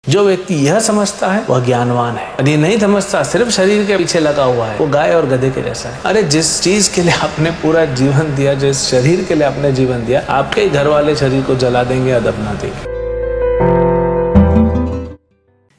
जो व्यक्ति यह समझता है वह ज्ञानवान है, और ये नहीं समझता, सिर्फ शरीर के पीछे लगा हुआ है, वो गाय और गधे के जैसा है। अरे जिस चीज के लिए आपने पूरा जीवन दिया, जिस शरीर के लिए आपने जीवन दिया, आपके ही घर वाले शरीर को जला देंगे या दफना देंगे।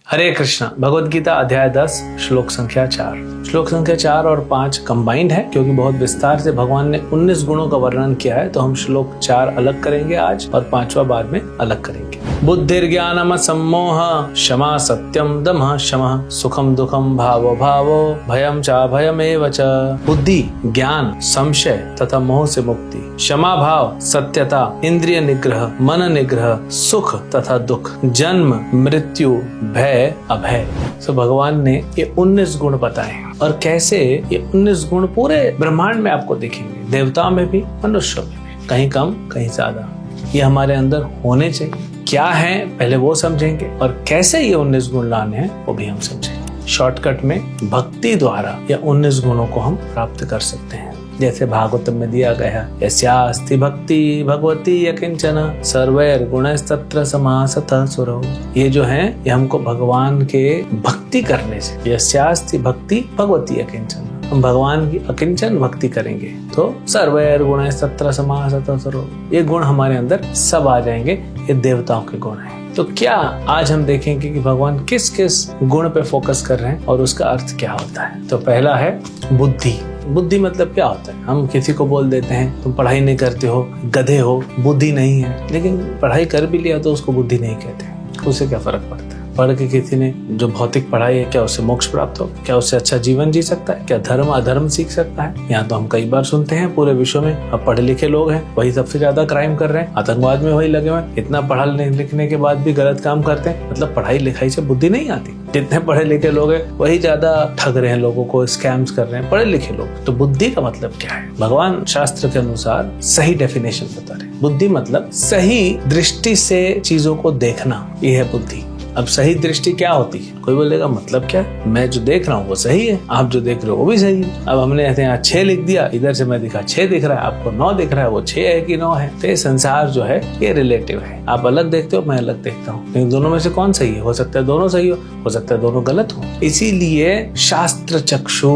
हरे कृष्णा। भगवद गीता अध्याय 10 श्लोक संख्या 4। श्लोक संख्या 4 और 5 कंबाइंड है, क्योंकि बहुत विस्तार से भगवान ने 19 गुणों का वर्णन किया है। तो हम श्लोक 4 अलग करेंगे आज, और 5वां बाद में अलग करेंगे। बुद्धिर्ज्ञानम सम्मोह क्षमा सत्यम दमः शमः सुखम दुखम भावो भावो भयम चा भयमेव च। बुद्धि, ज्ञान, संशय तथा मोह से मुक्ति, क्षमा भाव, सत्यता, इंद्रिय निग्रह, मन निग्रह, सुख तथा दुख, जन्म, मृत्यु, भय, अभय। तो भगवान ने ये 19 गुण बताए, और कैसे ये 19 गुण पूरे ब्रह्मांड में आपको दिखेंगे, देवताओं में भी, मनुष्यों में भी, कहीं कम कहीं ज्यादा। ये हमारे अंदर होने चाहिए। क्या है पहले वो समझेंगे, और कैसे ये 19 गुण लाने हैं वो भी हम समझेंगे। शॉर्टकट में भक्ति द्वारा ये 19 गुणों को हम प्राप्त कर सकते हैं। जैसे भागवतम में दिया गया, यस्यास्ति भक्ति भगवती यकिंचन सर्वैर गुणस्तत्र समासतः सुरौ। ये जो है ये हमको भगवान के भक्ति करने से, यस्यास्ति भक्ति भगवती यकिंचन, हम भगवान की अकिंचन भक्ति करेंगे तो सर्वैर गुणस्तत्र समासतः सुरौ, ये गुण हमारे अंदर सब आ जाएंगे। ये देवताओं के गुण हैं। तो क्या आज हम देखेंगे कि भगवान किस किस गुण पे फोकस कर रहे हैं और उसका अर्थ क्या होता है। तो पहला है बुद्धि। बुद्धि मतलब क्या होता है? हम किसी को बोल देते हैं तुम पढ़ाई नहीं करते हो, गधे हो, बुद्धि नहीं है। लेकिन पढ़ाई कर भी लिया तो उसको बुद्धि नहीं कहते। उससे क्या फर्क पड़ता है? पढ़ के किसी ने जो भौतिक पढ़ाई है, क्या उससे मोक्ष प्राप्त हो? क्या उससे अच्छा जीवन जी सकता है? क्या धर्म अधर्म सीख सकता है? यहाँ तो हम कई बार सुनते हैं पूरे विश्व में अब पढ़े लिखे लोग हैं, वही सबसे ज्यादा क्राइम कर रहे हैं, आतंकवाद में वही लगे हुए हैं। इतना पढ़ा लिखने के बाद भी गलत काम करते हैं। मतलब पढ़ाई लिखाई से बुद्धि नहीं आती। जितने पढ़े लिखे लोग हैं वही ज्यादा ठग रहे हैं, लोगों को स्कैम्स कर रहे हैं, पढ़े लिखे लोग। तो बुद्धि का मतलब क्या है? भगवान शास्त्र के अनुसार सही डेफिनेशन बता रहे हैं। बुद्धि मतलब सही दृष्टि से चीजों को देखना, ये है बुद्धि। अब सही दृष्टि क्या होती है? कोई बोलेगा मतलब क्या है? मैं जो देख रहा हूँ वो सही है, आप जो देख रहे हो वो भी सही है। अब हमने ऐसे यहाँ 6 लिख दिया, इधर से मैं दिखा 6 दिख रहा है, आपको 9 दिख रहा है, वो 6 है कि 9 है? तो ये संसार जो है ये रिलेटिव है। आप अलग देखते हो, मैं अलग देखता हूँ, लेकिन दोनों में से कौन सही है? हो सकता है दोनों सही हो सकता है दोनों गलत हो। इसीलिए शास्त्र चक्षु,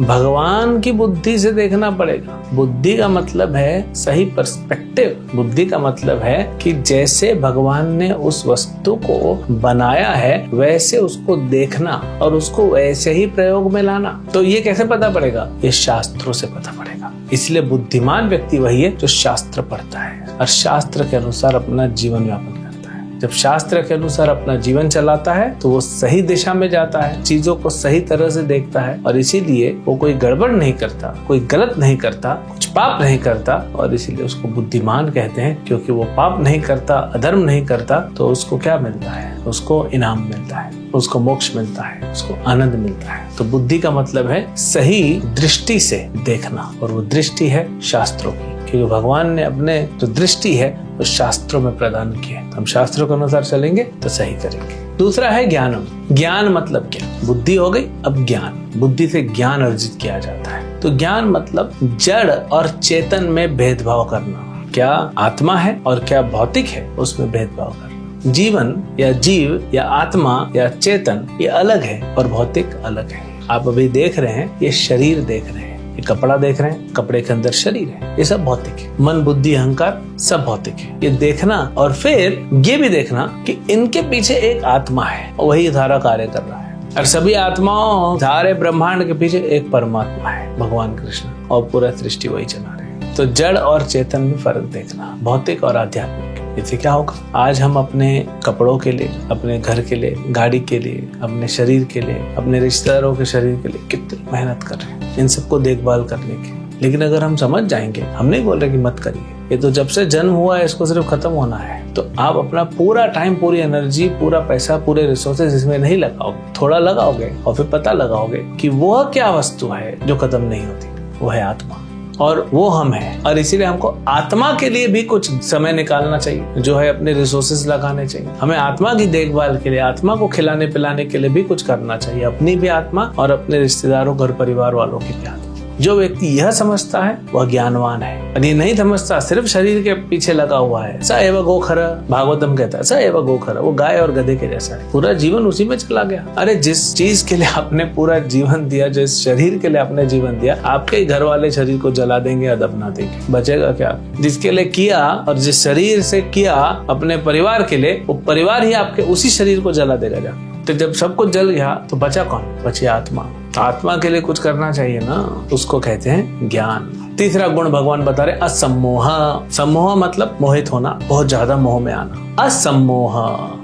भगवान की बुद्धि से देखना पड़ेगा। बुद्धि का मतलब है सही पर्सपेक्टिव। बुद्धि का मतलब है कि जैसे भगवान ने उस वस्तु को बनाया है वैसे उसको देखना और उसको वैसे ही प्रयोग में लाना। तो ये कैसे पता पड़ेगा? ये शास्त्रों से पता पड़ेगा। इसलिए बुद्धिमान व्यक्ति वही है जो शास्त्र पढ़ता है और शास्त्र के अनुसार अपना जीवन यापन करता है। जब शास्त्र के अनुसार अपना जीवन चलाता है तो वो सही दिशा में जाता है, चीजों को सही तरह से देखता है, और इसीलिए वो कोई गड़बड़ नहीं करता, कोई गलत नहीं करता, कुछ पाप नहीं करता, और इसीलिए उसको बुद्धिमान कहते हैं। क्योंकि वो पाप नहीं करता, अधर्म नहीं करता, तो उसको क्या मिलता है? उसको इनाम मिलता है, उसको मोक्ष मिलता है, उसको आनंद मिलता है। तो बुद्धि का मतलब है सही दृष्टि से देखना, और वो दृष्टि है शास्त्रों की, क्योंकि भगवान ने अपने जो दृष्टि है वो शास्त्रों में प्रदान की है। हम शास्त्रों के अनुसार चलेंगे तो सही करेंगे। दूसरा है ज्ञानम। ज्ञान मतलब क्या? बुद्धि हो गई, अब ज्ञान। बुद्धि से ज्ञान अर्जित किया जाता है। तो ज्ञान मतलब जड़ और चेतन में भेदभाव करना। क्या आत्मा है और क्या भौतिक है, उसमें भेदभाव करना। जीवन या जीव या आत्मा या चेतन ये अलग है और भौतिक अलग है। आप अभी देख रहे हैं, ये शरीर देख रहे हैं, ये कपड़ा देख रहे हैं, कपड़े के अंदर शरीर है, ये सब भौतिक है। मन, बुद्धि, अहंकार सब भौतिक है। ये देखना और फिर ये भी देखना कि इनके पीछे एक आत्मा है और वही सारा कार्य कर रहा है। और सभी आत्माओं, सारे ब्रह्मांड के पीछे एक परमात्मा है, भगवान कृष्ण, और पूरा सृष्टि वही चला रहे हैं। तो जड़ और चेतन में फर्क देखना, भौतिक और आध्यात्मिक। इससे क्या होगा? आज हम अपने कपड़ों के लिए, अपने घर के लिए, गाड़ी के लिए, अपने शरीर के लिए, अपने रिश्तेदारों के शरीर के लिए कितनी मेहनत कर रहे हैं इन सबको देखभाल करने की। लेकिन अगर हम समझ जाएंगे, हम नहीं बोल रहे कि मत करिए, ये तो जब से जन्म हुआ है इसको सिर्फ खत्म होना है। तो आप अपना पूरा टाइम, पूरी एनर्जी, पूरा पैसा, पूरे रिसोर्सेज इसमें नहीं लगाओगे, थोड़ा लगाओगे और फिर पता लगाओगे कि वो क्या वस्तु है जो खत्म नहीं होती। वो है आत्मा, और वो हम हैं। और इसीलिए हमको आत्मा के लिए भी कुछ समय निकालना चाहिए, जो है अपने रिसोर्सेज लगाने चाहिए। हमें आत्मा की देखभाल के लिए, आत्मा को खिलाने पिलाने के लिए भी कुछ करना चाहिए, अपनी भी आत्मा और अपने रिश्तेदारों, घर परिवार वालों की भी आत्मा। जो व्यक्ति यह समझता है वह ज्ञानवान है, और ये नहीं समझता, सिर्फ शरीर के पीछे लगा हुआ है। स एव गोखर, भागवतम कहता है स एव गोखर, वो गाय और गधे के जैसा है, पूरा जीवन उसी में चला गया। अरे जिस चीज के लिए आपने पूरा जीवन दिया, जिस शरीर के लिए आपने जीवन दिया, आपके ही घर वाले शरीर को जला देंगे या दफना देंगे, बचेगा क्या? जिसके लिए किया और जिस शरीर से किया अपने परिवार के लिए, वो परिवार ही आपके उसी शरीर को जला देगा जाके। तो जब सब कुछ जल गया तो बचा कौन? बची आत्मा। आत्मा के लिए कुछ करना चाहिए ना, उसको कहते हैं ज्ञान। तीसरा गुण भगवान बता रहे असम्मोह। सम्मोह मतलब मोहित होना, बहुत ज्यादा मोह में आना। असम्मोह,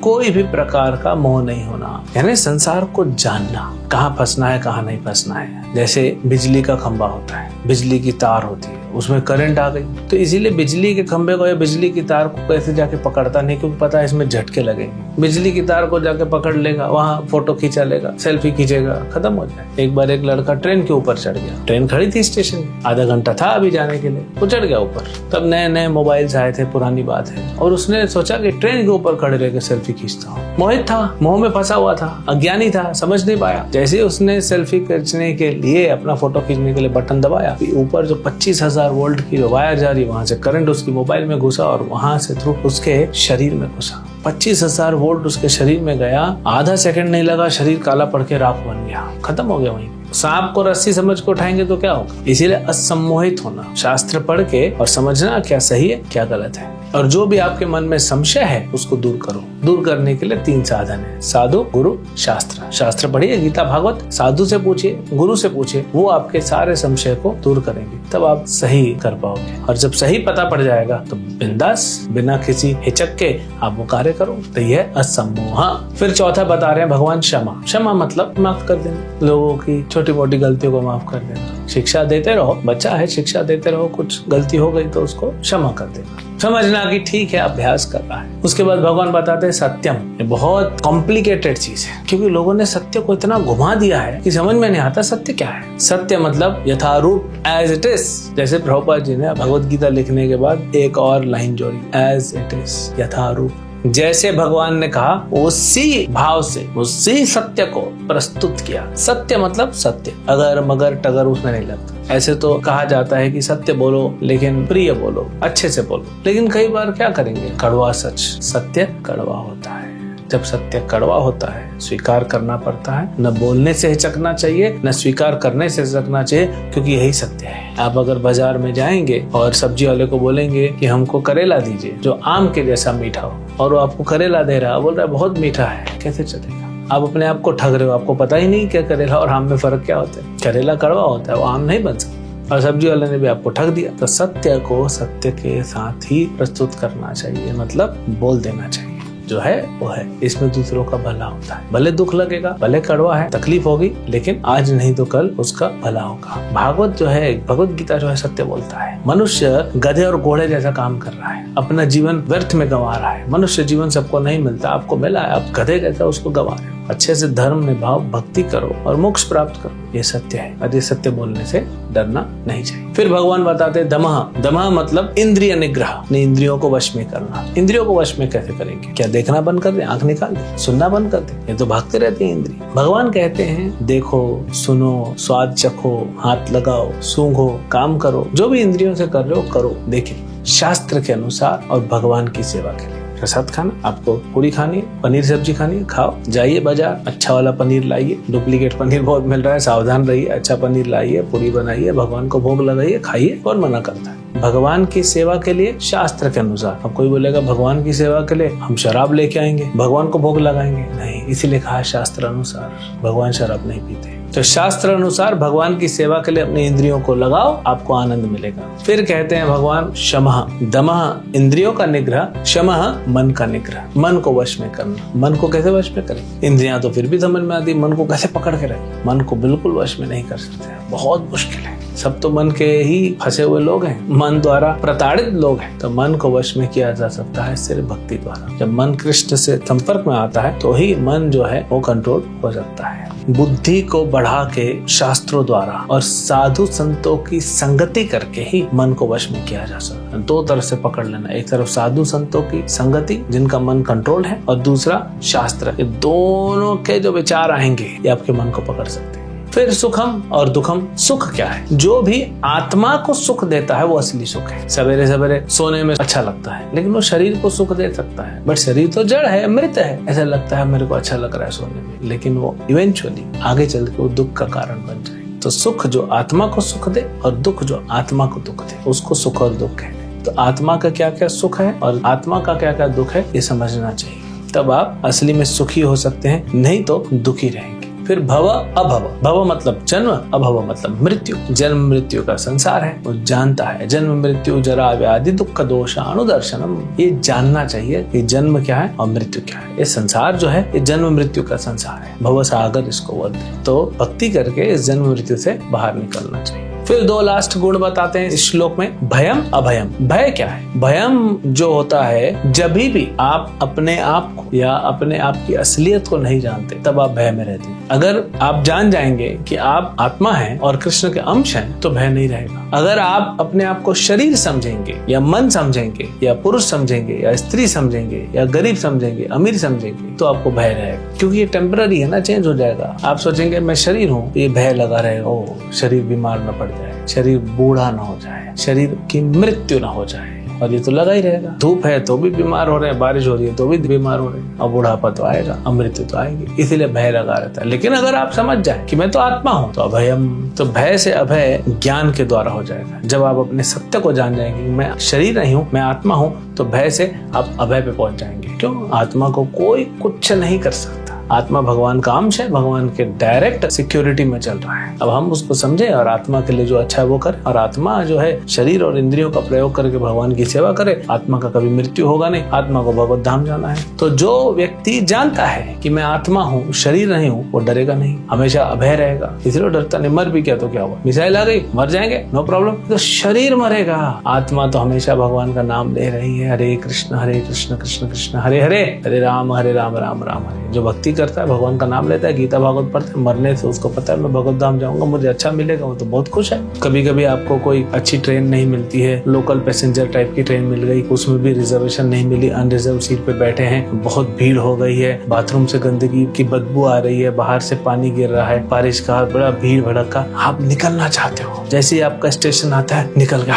कोई भी प्रकार का मोह नहीं होना, यानी संसार को जानना, कहाँ फंसना है कहाँ नहीं फंसना है। जैसे बिजली का खंभा होता है, बिजली की तार होती है, उसमें करंट आ गई तो इसीलिए बिजली के खंभे को या बिजली की तार को कैसे जाके पकड़ता नहीं, क्योंकि पता है इसमें झटके लगेंगे। बिजली की तार को जाके पकड़ लेगा, वहां फोटो खींचा लेगा, सेल्फी खींचेगा, खत्म हो जाए। एक बार एक लड़का ट्रेन के ऊपर चढ़ गया, ट्रेन खड़ी थी स्टेशन, आधा घंटा था अभी जाने के लिए, वो चढ़ गया ऊपर। तब नए नए मोबाइल्स आए थे, पुरानी बात है, और उसने सोचा कि ट्रेन के ऊपर खड़े रह के सेल्फी खींचता हूँ। मोहित था, मोह में फंसा हुआ था, अज्ञानी था, समझ नहीं पाया। जैसे ही उसने सेल्फी खींचने के लिए, अपना फोटो खींचने के लिए बटन दबाया, ऊपर जो 25,000 वोल्ट की वायर जा रही, वहां से करंट उसकी मोबाइल में घुसा और वहां से थ्रू उसके शरीर में घुसा। 25,000 वोल्ट उसके शरीर में गया, आधा सेकंड नहीं लगा, शरीर काला पड़ के राख बन गया, खत्म हो गया वहीं। सांप को रस्सी समझ को उठाएंगे तो क्या होगा? इसीलिए असम्मोहित होना, शास्त्र पढ़ के और समझना क्या सही है क्या गलत है। और जो भी आपके मन में संशय है उसको दूर करो। दूर करने के लिए 3 साधन है, साधु, गुरु, शास्त्र। शास्त्र पढ़िए, गीता भागवत, साधु से पूछिए, गुरु से पूछिए, वो आपके सारे संशय को दूर करेंगे, तब आप सही कर पाओगे। और जब सही पता पड़ जाएगा तो बिंदास, बिना किसी हिचक के आप वो कार्य करो। तो यह असम्मोह। फिर चौथा बता रहे हैं भगवान क्षमा। क्षमा मतलब माफ कर देना, लोगों की छोटी मोटी गलतियों को माफ कर देना। शिक्षा देते रहो, बच्चा है, शिक्षा देते रहो, कुछ गलती हो गई तो उसको क्षमा कर देना, समझना कि ठीक है अभ्यास कर रहा है। उसके बाद भगवान बताते हैं सत्यम। ये बहुत कॉम्प्लिकेटेड चीज है, क्योंकि लोगों ने सत्य को इतना घुमा दिया है कि समझ में नहीं आता सत्य क्या है। सत्य मतलब यथारूप, एज इट इज। जैसे प्रभुपाद जी ने भगवत गीता लिखने के बाद एक और लाइन जोड़ी, एज इट इज, यथारूप। जैसे भगवान ने कहा उसी भाव से, उसी सत्य को प्रस्तुत किया। सत्य मतलब सत्य, अगर मगर टगर उसमें नहीं लगता। ऐसे तो कहा जाता है कि सत्य बोलो लेकिन प्रिय बोलो, अच्छे से बोलो, लेकिन कई बार क्या करेंगे, कड़वा सच। सत्य कड़वा होता है। जब सत्य कड़वा होता है स्वीकार करना पड़ता है, न बोलने से हिचकना चाहिए, न स्वीकार करने से हिचकना चाहिए, क्योंकि यही सत्य है। आप अगर बाजार में जाएंगे और सब्जी वाले को बोलेंगे कि हमको करेला दीजिए जो आम के जैसा मीठा हो, और वो आपको करेला दे रहा है, बोल रहा है बहुत मीठा है, कैसे चलेगा? आप अपने आप को ठग रहे हो, आपको पता ही नहीं क्या करेला और आम में फर्क क्या होता है। करेला कड़वा होता है, वो आम नहीं बन सकता, और सब्जी वाले ने भी आपको ठग दिया। तो सत्य को सत्य के साथ ही प्रस्तुत करना चाहिए, मतलब बोल देना चाहिए, जो है वो है। इसमें दूसरों का भला होता है, भले दुख लगेगा, भले कड़वा है, तकलीफ होगी, लेकिन आज नहीं तो कल उसका भला होगा। भागवत जो है, भगवत गीता जो है सत्य बोलता है। मनुष्य गधे और घोड़े जैसा काम कर रहा है, अपना जीवन व्यर्थ में गंवा रहा है। मनुष्य जीवन सबको नहीं मिलता, आपको मिला है, आप गधे जैसा उसको गंवा रहे हो। अच्छे से धर्म निभाओ, भक्ति करो और मोक्ष प्राप्त करो, ये सत्य है। और ये सत्य बोलने से डरना नहीं चाहिए। फिर भगवान बताते दमः। दमः मतलब इंद्रिय निग्रह, अपनी इंद्रियों को वश में करना। इंद्रियों को वश में कैसे करेंगे? क्या देखना बंद कर दे, आंख निकाल दे, सुनना बंद कर दे? ये तो भागते रहते हैं इंद्रिय। भगवान कहते हैं देखो, सुनो, स्वाद चखो, हाथ लगाओ, सूंघो, काम करो, जो भी इंद्रियों से कर रहे हो करो, देखिए शास्त्र के अनुसार और भगवान की सेवा के लिए। प्रसाद खाना, आपको पूरी खानी है, पनीर सब्जी खानी है, खाओ, जाइए बाजार, अच्छा वाला पनीर लाइए, डुप्लीकेट पनीर बहुत मिल रहा है, सावधान रहिए, अच्छा पनीर लाइए, पूरी बनाइए, भगवान को भोग लगाइए, खाइए। कौन मना करता है? भगवान की सेवा के लिए शास्त्र के अनुसार। अब कोई बोलेगा भगवान की सेवा के लिए हम शराब लेके आएंगे, भगवान को भोग लगाएंगे, नहीं, इसीलिए कहा शास्त्र अनुसार। भगवान शराब नहीं पीते। तो शास्त्र अनुसार भगवान की सेवा के लिए अपनी इंद्रियों को लगाओ, आपको आनंद मिलेगा। फिर कहते हैं भगवान शमः। दमः इंद्रियों का निग्रह, शमः मन का निग्रह, मन को वश में करना। मन को कैसे वश में करें? इंद्रियां तो फिर भी समझ में आती, मन को कैसे पकड़ के रखें? मन को बिल्कुल वश में नहीं कर सकते, बहुत मुश्किल है। सब तो मन के ही फंसे हुए लोग हैं, मन द्वारा प्रताड़ित लोग हैं। तो मन को वश में किया जा सकता है सिर्फ भक्ति द्वारा। जब मन कृष्ण से संपर्क में आता है तो ही मन जो है वो कंट्रोल हो सकता है। बुद्धि को बढ़ा के शास्त्रों द्वारा और साधु संतों की संगति करके ही मन को वश में किया जा सकता है। 2 तरफ से पकड़ लेना, एक तरफ साधु संतों की संगति जिनका मन कंट्रोल है, और दूसरा शास्त्र। ये दोनों के जो विचार आएंगे ये आपके मन को पकड़ सकते हैं। फिर सुखम और दुखम। सुख क्या है? जो भी आत्मा को सुख देता है वो असली सुख है। सवेरे सवेरे सोने में अच्छा लगता है, लेकिन वो शरीर को सुख दे सकता है, बट शरीर तो जड़ है, मृत है। ऐसा लगता है मेरे को अच्छा लग रहा है सोने में, लेकिन वो इवेंचुअली आगे चल के वो दुख का कारण बन जाए। तो सुख जो आत्मा को सुख दे और दुख जो आत्मा को दुख दे, उसको सुख और दुख कहते हैं। तो आत्मा का क्या क्या सुख है और आत्मा का क्या क्या दुख है, ये समझना चाहिए। तब आप असली में सुखी हो सकते हैं, नहीं तो दुखी रहेंगे। फिर भव अभव। भव मतलब जन्म, अभव मतलब मृत्यु। जन्म मृत्यु का संसार है, वो जानता है। जन्म मृत्यु जरा व्याधि दुख दोष अनुदर्शनम। ये जानना चाहिए कि जन्म क्या है और मृत्यु क्या है। ये संसार जो है ये जन्म मृत्यु का संसार है। भव सागर इसको बोलते हैं। तो भक्ति करके इस जन्म मृत्यु से बाहर निकलना चाहिए। फिर 2 लास्ट गुण बताते हैं इस श्लोक में, भयम अभयम। भय क्या है? भयम जो होता है, जब भी आप अपने आप को या अपने आप की असलियत को नहीं जानते, तब आप भय में रहते हैं। अगर आप जान जाएंगे कि आप आत्मा हैं और कृष्ण के अंश हैं, तो भय नहीं रहेगा। अगर आप अपने आप को शरीर समझेंगे या मन समझेंगे या पुरुष समझेंगे या स्त्री समझेंगे या गरीब समझेंगे, अमीर समझेंगे, तो आपको भय रहेगा, क्योंकि ये टेम्पररी है ना, चेंज हो जाएगा। आप सोचेंगे मैं शरीर हूँ, ये भय लगा रहेगा, ओ शरीर बीमार न पड़ जाए, शरीर बूढ़ा ना हो जाए, शरीर की मृत्यु ना हो जाए, और ये तो लगा ही रहेगा। धूप है तो भी बीमार हो रहे हैं, बारिश हो रही है तो भी बीमार हो रहे हैं, और बुढ़ापा तो आएगा, मृत्यु तो आएगी, इसीलिए भय लगा रहता है। लेकिन अगर आप समझ जाए कि मैं तो आत्मा हूँ, तो अभयम, तो भय से अभय ज्ञान के द्वारा हो जाएगा। जब आप अपने सत्य को जान जाएंगे कि मैं शरीर नहीं हूँ, मैं आत्मा हूँ, तो भय से आप अभय पे पहुंच जाएंगे। क्यों? आत्मा को कोई कुछ नहीं कर सकता। आत्मा भगवान का अंश है, भगवान के डायरेक्ट सिक्योरिटी में चल रहा है। अब हम उसको समझे और आत्मा के लिए जो अच्छा है वो करें, और आत्मा जो है शरीर और इंद्रियों का प्रयोग करके भगवान की सेवा करे। आत्मा का कभी मृत्यु होगा नहीं, आत्मा को भगवत धाम जाना है। तो जो व्यक्ति जानता है कि मैं आत्मा हूँ, शरीर नहीं हूँ, वो डरेगा नहीं, हमेशा अभय रहेगा। इसलिए डरता नहीं। मर भी क्या तो क्या हुआ, मिसाइल आ गई, मर जाएंगे, नो प्रॉब्लम। तो शरीर मरेगा, आत्मा तो हमेशा भगवान का नाम ले रही है। हरे कृष्ण कृष्ण कृष्ण हरे हरे, हरे राम राम राम हरे। जो भक्ति करता है, भगवान का नाम लेता है, गीता भागवत पढ़ता है, मरने से उसको पता है मैं भगवत धाम जाऊंगा, मुझे अच्छा मिलेगा, वो तो बहुत खुश है। कभी कभी आपको कोई अच्छी ट्रेन नहीं मिलती है, लोकल पैसेंजर टाइप की ट्रेन मिल गई, उसमें भी रिजर्वेशन नहीं मिली, अनरिजर्व सीट पे बैठे हैं, बहुत भीड़ हो गई है, बाथरूम से गंदगी की बदबू आ रही है, बाहर से पानी गिर रहा है, बारिश का बड़ा भीड़ भड़का, आप निकलना चाहते हो। जैसे ही आपका स्टेशन आता है, निकल गया,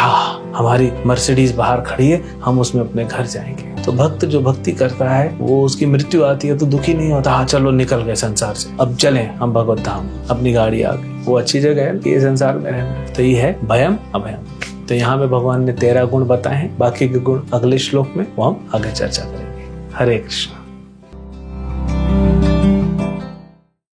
हमारी मर्सिडीज बाहर खड़ी है, हम उसमें अपने घर जाएंगे। तो भक्त जो भक्ति करता है, वो उसकी मृत्यु आती है तो दुखी नहीं होता, हाँ चलो निकल गए संसार से, अब चलें हम भगवत धाम, अपनी गाड़ी आ गई, वो अच्छी जगह है ये संसार में रहना। तो ये है भयम अभयम। तो यहाँ पे भगवान ने 13 गुण बताए हैं, बाकी के गुण अगले श्लोक में वो हम आगे चर्चा करेंगे। हरे कृष्ण।